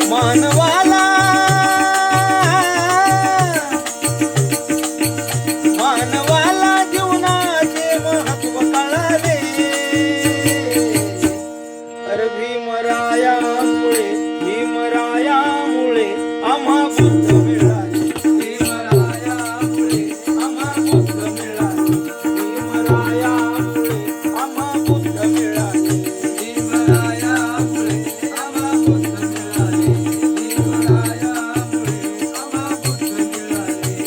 मानवाला मानवाला जीवनाचे महत्व कळाले अरे भीमरायामुळे आम्हा बुद्ध मिळाले भीमरायामुळे आम्हा बुद्ध मिळाले भीमरायामुळे आम्हा बुद्ध मिळाले भीमरायामुळे आम्हा बुद्ध मिळाले भीमरायामुळे आम्हा बुद्ध मिळाले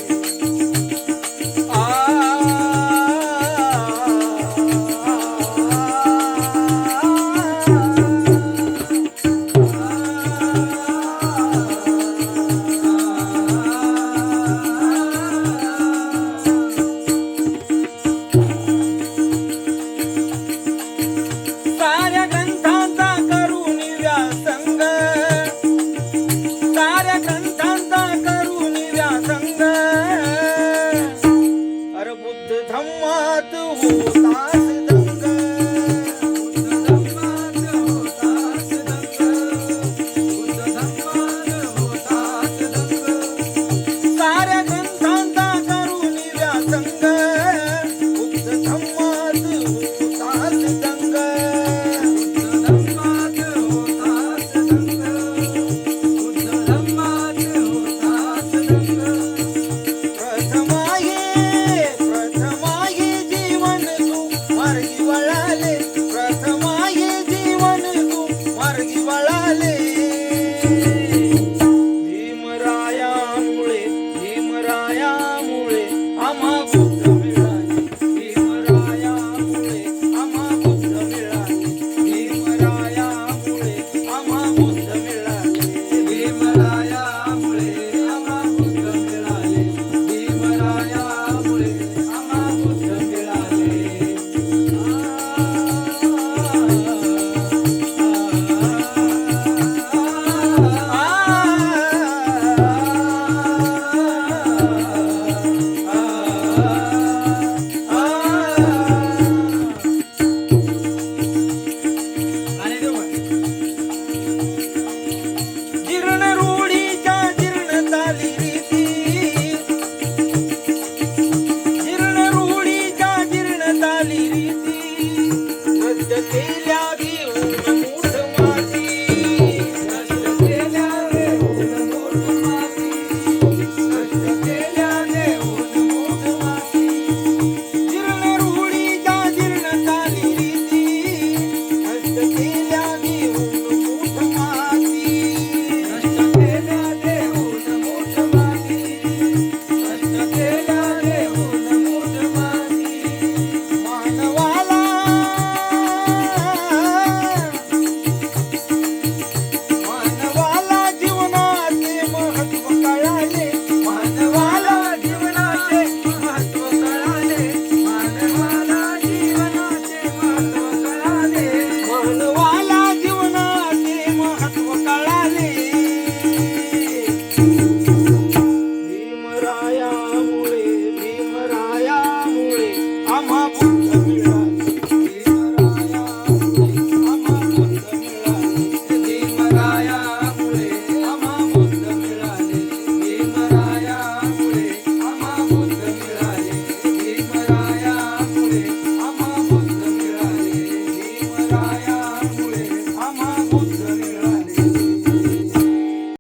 साऱ्या ग्रंथांचा करून व्यासंग साऱ्या ग्रंथांचा करून व्यासंग अरे बुद्ध धम्मात होतास दंग बुद्ध धम्मात होतास दंग बुद्ध धम्मात होतास दंग साऱ्या ग्रंथांचा करून व्यासंग बुद्ध धम्मात होतास दंग प्रथमाये जीवन तू मार्गी वळाले प्रथमाये जीवन तू मार्गी वळाले